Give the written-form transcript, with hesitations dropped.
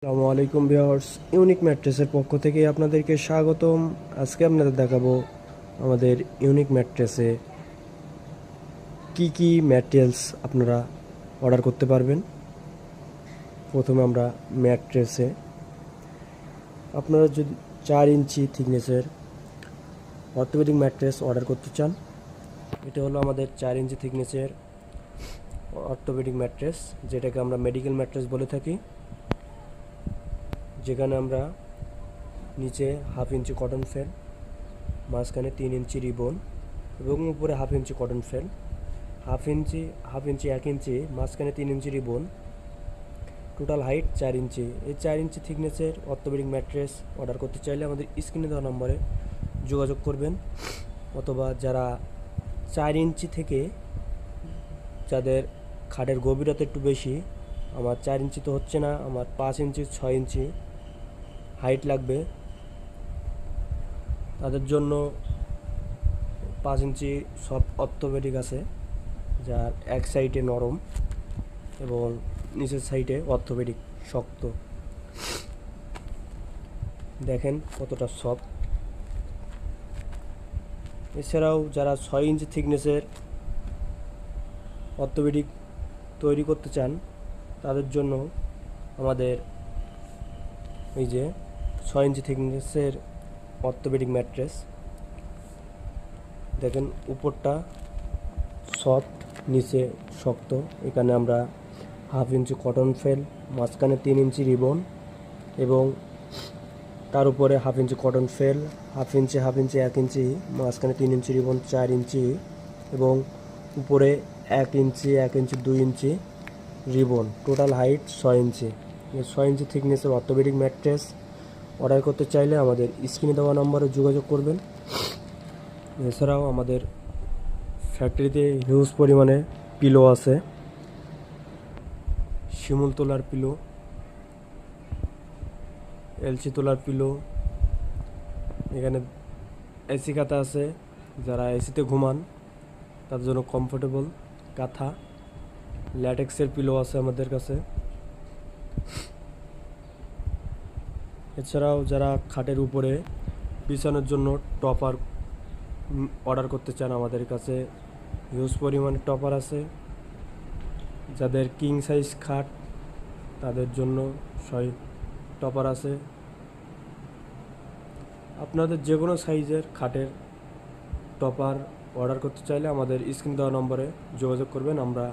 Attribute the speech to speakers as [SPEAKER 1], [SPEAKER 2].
[SPEAKER 1] আসসালামু আলাইকুম viewers, unique ম্যাট্রেসের পক্ষ থেকে আপনাদেরকে স্বাগতম। আজকে আপনাদের দেখাবো আমাদের ইউনিক ম্যাট্রেসে কি কি ম্যাটেরিয়ালস আপনারা অর্ডার করতে পারবেন। প্রথমে আমরা ম্যাট্রেসে আপনারা যদি 4 ইঞ্চি থিকনেসের অর্থোপেডিক ম্যাট্রেস অর্ডার করতে চান, এটা হলো আমাদের 4 ইঞ্চি থিকনেসের অর্থোপেডিক ম্যাট্রেস, যেটাকে আমরা মেডিকেল ম্যাট্রেস বলে থাকি। যেখানে আমরা নিচে 1/2 ইঞ্চি কটন ফেল, মাঝখানে 3 ইঞ্চি রিবন এবং উপরে 1/2 ইঞ্চি কটন ফেল, হাফ ইঞ্চি 1 ইঞ্চি, মাঝখানে 3 ইঞ্চি রিবন, টোটাল হাইট 4 ইঞ্চি। এই 4 ইঞ্চি থিকনেসের অর্থোপেডিক ম্যাট্রেস অর্ডার করতে চাইলে আমাদের স্ক্রিনে দেওয়া নম্বরে যোগাযোগ করবেন। অথবা যারা 4 ইঞ্চি থেকে, যাদের খাটের গভীরতা একটু বেশি, আমার 4 ইঞ্চি তো হচ্ছে না, আমার 5 ইঞ্চি 6 ইঞ্চি হাইট লাগবে, তাদের জন্য 5 ইঞ্চি সব অর্থোপেডিক আছে, যার এক সাইডে নরম এবং নিচের সাইডে অর্থোপেডিক শক্ত। দেখেন কতটা সফট। এছাড়াও যারা 6 ইঞ্চি থিকনেসের অর্থোপেডিক তৈরি করতে চান, তাদের জন্য আমাদের এই যে 6 ইঞ্চি থিকনেসের অর্থোপেডিক ম্যাট্রেস। দেখেন উপরটা সফট, নিচে শক্ত। এখানে আমরা 1/2 ইঞ্চি কটন ফেল, মাঝখানে 3 ইঞ্চি রিবন এবং তার উপরে 1/2 ইঞ্চি কটন ফেল, 1/2 ইঞ্চি 1 ইঞ্চি, মাঝখানে 3 ইঞ্চি রিবন, 4 ইঞ্চি এবং উপরে 1 ইঞ্চি 1 ইঞ্চি 2 ইঞ্চি রিবন, টোটাল হাইট 6 ইঞ্চি। এই 6 ইঞ্চি থিকনেসের অর্থোপেডিক ম্যাট্রেস অর্ডার করতে চাইলে আমাদের স্ক্রিনে দেওয়া নম্বরে যোগাযোগ করবেন। এছাড়াও আমাদের ফ্যাক্টরিতে হিউজ পরিমাণে পিলো আছে, শিমুল তোলার পিলো, এলসি তোলার পিলো। এখানে এসি কাঁথা আছে, যারা এসিতে ঘুমান তাদের জন্য কমফোর্টেবল কাঁথা। ল্যাটেক্সের পিলো আছে আমাদের কাছে। এছাড়াও যারা খাটের উপরে বিছানোর জন্য টপার অর্ডার করতে চান, আমাদের কাছে হিউজ পরিমাণে টপার আছে। যাদের কিং সাইজ খাট, তাদের জন্য টপার আছে। আপনাদের যে কোনো সাইজের খাটের টপার অর্ডার করতে চাইলে আমাদের স্ক্রিন দেওয়া নম্বরে যোগাযোগ করবেন। আমরা